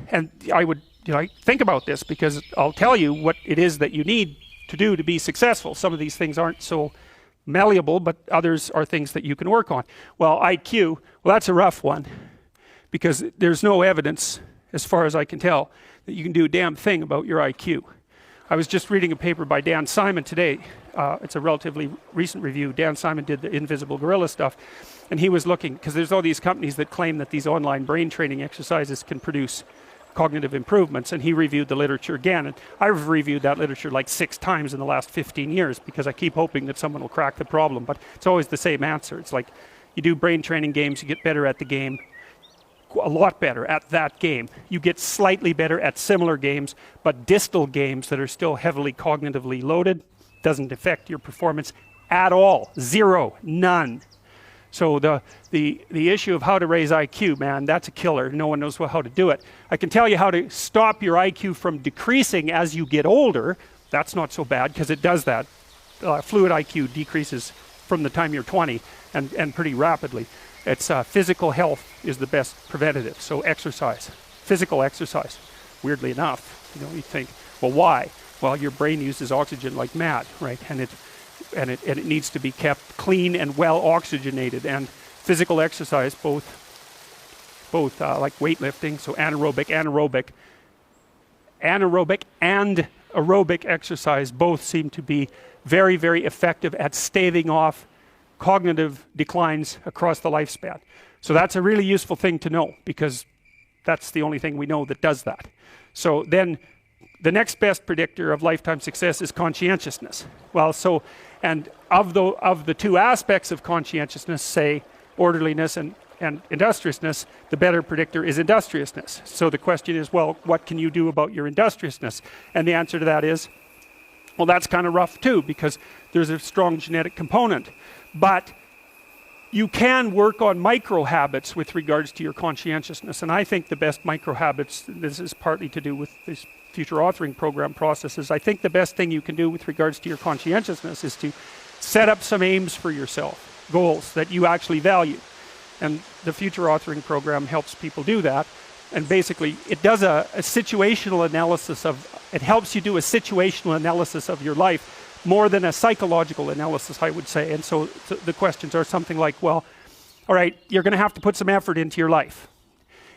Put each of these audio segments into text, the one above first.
And I would think about this, because I'll tell you what it is that you need to do to be successful. Some of these things aren't so malleable, but others are things that you can work on. Well, IQ, well, that's a rough one, because there's no evidence, as far as I can tell, that you can do a damn thing about your IQ. I was just reading a paper by Dan Simon today. It's a relatively recent review. Dan Simon did the invisible gorilla stuff, and he was looking, because there's all these companies that claim that these online brain training exercises can produce cognitive improvements, and he reviewed the literature again, and I've reviewed that literature like 6 times in the last 15 years, because I keep hoping that someone will crack the problem, but it's always the same answer. It's like, you do brain training games, you get better at the game, a lot better at that game. You get slightly better at similar games, but distal games that are still heavily cognitively loaded doesn't affect your performance at all. Zero, none. So the issue of how to raise IQ, man, that's a killer. No one knows how to do it. I can tell you how to stop your IQ from decreasing as you get older. That's not so bad, because it does that. Fluid IQ decreases from the time you're 20 and pretty rapidly. It's physical health is the best preventative. So exercise, physical exercise. Weirdly enough, you think, well, why? Well, your brain uses oxygen like mad, right? And it needs to be kept clean and well oxygenated. And physical exercise, both like weightlifting, so anaerobic and aerobic exercise, both seem to be very, very effective at staving off cognitive declines across the lifespan. So that's a really useful thing to know, because that's the only thing we know that does that. So then the next best predictor of lifetime success is conscientiousness. Well, so, and of the 2 aspects of conscientiousness, say orderliness and industriousness, the better predictor is industriousness. So the question is, well, what can you do about your industriousness? And the answer to that is, well, that's kind of rough too, because there's a strong genetic component. But you can work on micro habits with regards to your conscientiousness. And I think the best micro habits, this is partly to do with this future authoring program processes, I think the best thing you can do with regards to your conscientiousness is to set up some aims for yourself, goals that you actually value. And the future authoring program helps people do that. And basically, it does a situational analysis it helps you do a situational analysis of your life, more than a psychological analysis, I would say. And so the questions are something like, well, all right, you're going to have to put some effort into your life,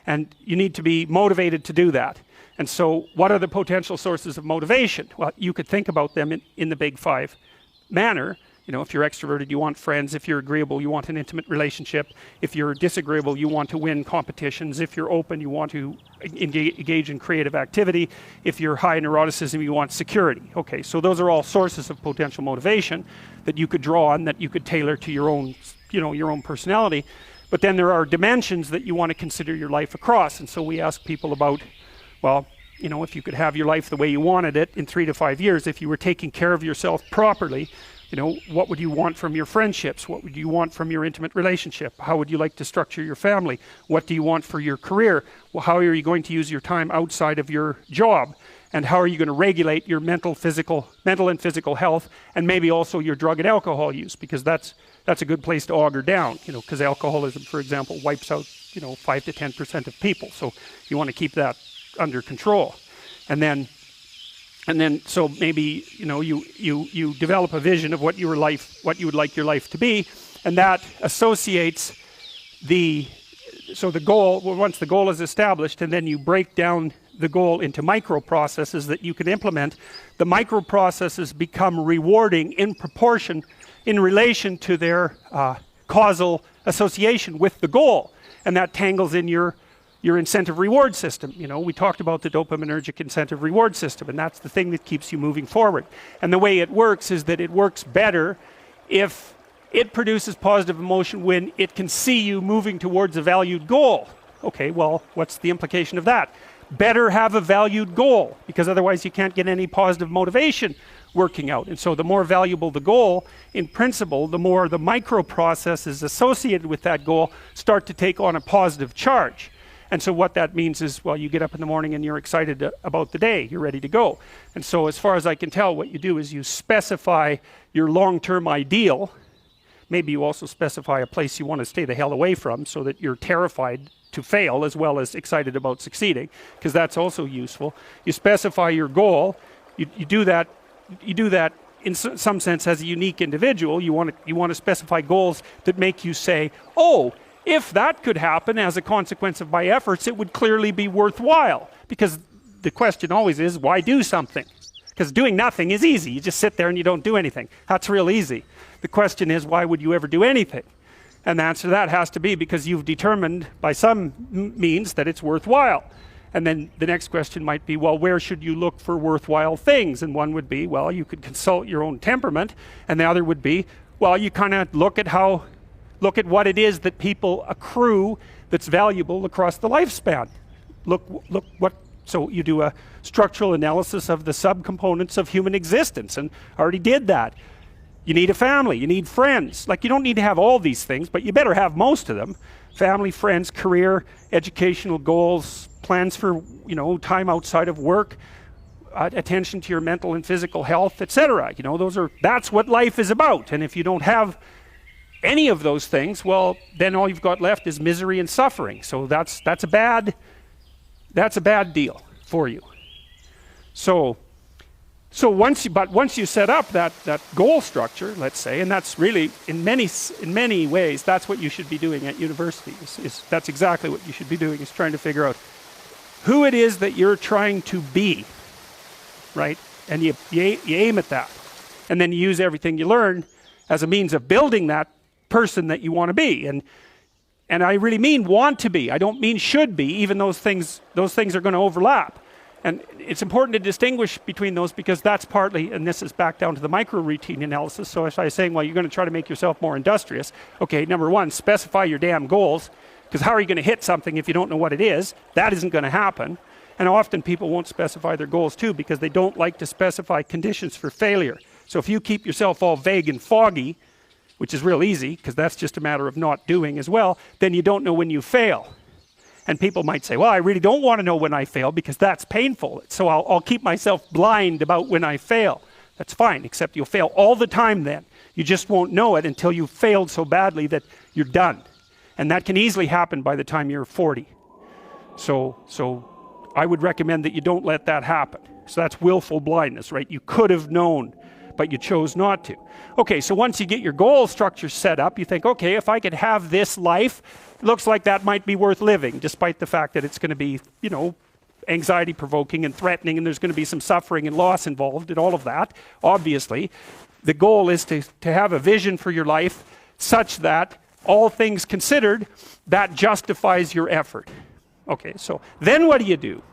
and you need to be motivated to do that. And so what are the potential sources of motivation? Well, you could think about them in the big 5 manner. If you're extroverted, you want friends. If you're agreeable, you want an intimate relationship. If you're disagreeable, you want to win competitions. If you're open, you want to engage in creative activity. If you're high in neuroticism, you want security. Okay, so those are all sources of potential motivation that you could draw on, that you could tailor to your own, your own personality. But then there are dimensions that you want to consider your life across. And so we ask people about, well, if you could have your life the way you wanted it in 3 to 5 years, if you were taking care of yourself properly, what would you want from your friendships? What would you want from your intimate relationship? How would you like to structure your family? What do you want for your career? Well, how are you going to use your time outside of your job? And how are you going to regulate your mental and physical health, and maybe also your drug and alcohol use? Because that's a good place to auger down, because alcoholism, for example, wipes out, 5 to 10% of people. So you want to keep that under control. And then so maybe you develop a vision of what you would like your life to be, and that associates the goal. Well, once the goal is established, and then you break down the goal into micro processes that you can implement. The micro processes become rewarding in proportion, in relation to their causal association with the goal, and that tangles in your incentive reward system. We talked about the dopaminergic incentive reward system, and that's the thing that keeps you moving forward. And the way it works is that it works better if it produces positive emotion when it can see you moving towards a valued goal. Okay, well, what's the implication of that? Better have a valued goal, because otherwise you can't get any positive motivation working out. And so the more valuable the goal, in principle, the more the micro processes associated with that goal start to take on a positive charge. And so what that means is, well, you get up in the morning and you're excited about the day, you're ready to go. And so as far as I can tell, what you do is you specify your long-term ideal. Maybe you also specify a place you want to stay the hell away from, so that you're terrified to fail as well as excited about succeeding, because that's also useful. You specify your goal. You do that in some sense as a unique individual. You want to specify goals that make you say, oh, if that could happen as a consequence of my efforts, it would clearly be worthwhile. Because the question always is, why do something? Because doing nothing is easy. You just sit there and you don't do anything. That's real easy. The question is, why would you ever do anything? And the answer to that has to be because you've determined by some means that it's worthwhile. And then the next question might be, well, where should you look for worthwhile things? And one would be, well, you could consult your own temperament. And the other would be, well, you kind of look at what it is that people accrue that's valuable across the lifespan. So you do a structural analysis of the subcomponents of human existence, and I already did that. You need a family, you need friends. Like, you don't need to have all these things, but you better have most of them. Family, friends, career, educational goals, plans for, time outside of work, attention to your mental and physical health, etc. That's what life is about. And if you don't have any of those things, well, then all you've got left is misery and suffering. So that's a bad deal for you. So once you set up that goal structure, let's say, and that's really in many ways that's what you should be doing at university. That's exactly what you should be doing, is trying to figure out who it is that you're trying to be, right? And you aim at that, and then you use everything you learn as a means of building that person that you want to be. And I really mean want to be. I don't mean should be, even those things are going to overlap. And it's important to distinguish between those, because that's partly, and this is back down to the micro-routine analysis. So if I was saying, well, you're going to try to make yourself more industrious. Okay, number one, specify your damn goals, because how are you going to hit something if you don't know what it is? That isn't going to happen. And often people won't specify their goals too, because they don't like to specify conditions for failure. So if you keep yourself all vague and foggy, which is real easy, because that's just a matter of not doing as well, then you don't know when you fail. And people might say, well, I really don't want to know when I fail because that's painful. So I'll keep myself blind about when I fail. That's fine, except you'll fail all the time then. You just won't know it until you've failed so badly that you're done. And that can easily happen by the time you're 40. So I would recommend that you don't let that happen. So that's willful blindness, right? You could have known, but you chose not to. Okay, so once you get your goal structure set up, you think, okay, if I could have this life, looks like that might be worth living, despite the fact that it's going to be, anxiety provoking and threatening, and there's going to be some suffering and loss involved in all of that. Obviously, the goal is to have a vision for your life such that, all things considered, that justifies your effort. Okay, so then what do?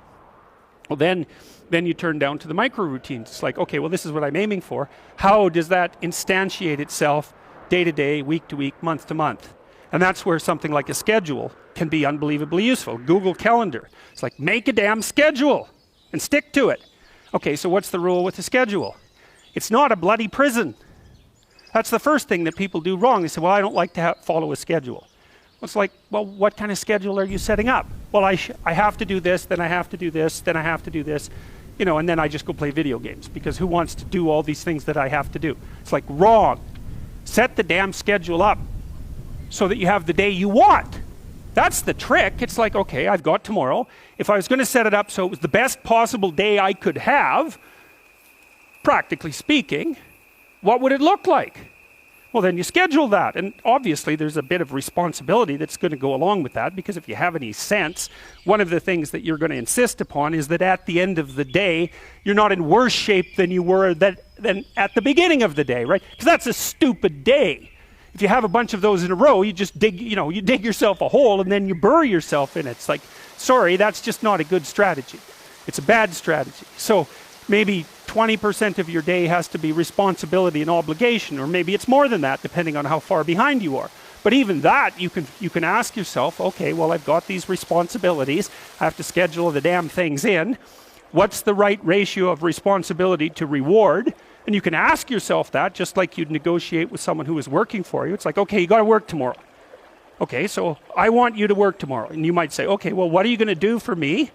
Well, then you turn down to the micro routines. It's like, okay, well, this is what I'm aiming for. How does that instantiate itself day to day, week to week, month to month? And that's where something like a schedule can be unbelievably useful. Google Calendar. It's like, make a damn schedule and stick to it. Okay, so what's the rule with the schedule? It's not a bloody prison. That's the first thing that people do wrong. They say, well, I don't like to follow a schedule. Well, it's like, well, what kind of schedule are you setting up? Well, I have to do this, then I have to do this, then I have to do this, and then I just go play video games, because who wants to do all these things that I have to do? It's like, wrong. Set the damn schedule up so that you have the day you want. That's the trick. It's like, okay, I've got tomorrow. If I was going to set it up so it was the best possible day I could have, practically speaking, what would it look like? Well, then you schedule that. And obviously there's a bit of responsibility that's going to go along with that, because if you have any sense, one of the things that you're going to insist upon is that at the end of the day, you're not in worse shape than you were than at the beginning of the day, right? Because that's a stupid day. If you have a bunch of those in a row, you just dig yourself a hole and then you bury yourself in it. It's like, sorry, that's just not a good strategy. It's a bad strategy. So maybe 20% of your day has to be responsibility and obligation, or maybe it's more than that, depending on how far behind you are. But even that, you can ask yourself, okay, well, I've got these responsibilities. I have to schedule the damn things in. What's the right ratio of responsibility to reward? And you can ask yourself that, just like you'd negotiate with someone who is working for you. It's like, okay, you got to work tomorrow. Okay, so I want you to work tomorrow. And you might say, okay, well, what are you going to do for me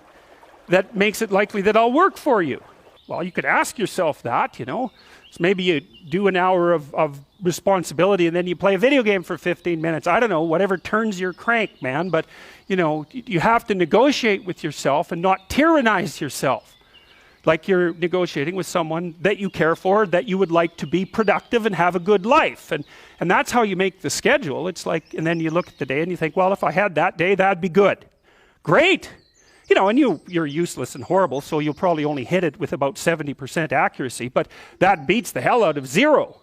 that makes it likely that I'll work for you? Well, you could ask yourself that, you know. So maybe you do an hour of responsibility and then you play a video game for 15 minutes. I don't know, whatever turns your crank, man. But, you know, you have to negotiate with yourself and not tyrannize yourself. Like you're negotiating with someone that you care for, that you would like to be productive and have a good life. And that's how you make the schedule. It's like, and then you look at the day and you think, well, if I had that day, that'd be good. Great. You know, and you're useless and horrible, so you'll probably only hit it with about 70% accuracy, but that beats the hell out of 0,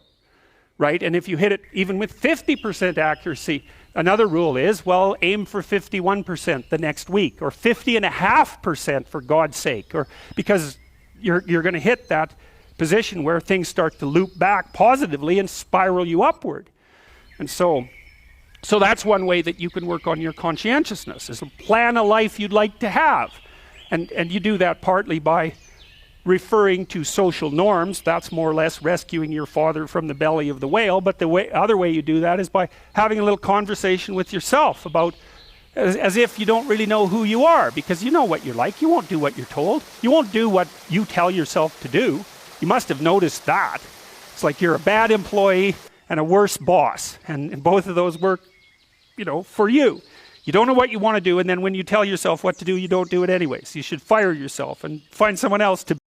right? And if you hit it even with 50% accuracy, another rule is, well, aim for 51% the next week, or 50.5% for God's sake, or because you're going to hit that position where things start to loop back positively and spiral you upward. And so that's one way that you can work on your conscientiousness, is to plan a life you'd like to have. And you do that partly by referring to social norms. That's more or less rescuing your father from the belly of the whale. But the other way you do that is by having a little conversation with yourself about, as if you don't really know who you are, because you know what you're like. You won't do what you're told. You won't do what you tell yourself to do. You must have noticed that. It's like you're a bad employee and a worse boss. And both of those work, you know, for you. You don't know what you want to do, and then when you tell yourself what to do, you don't do it anyways. You should fire yourself and find someone else to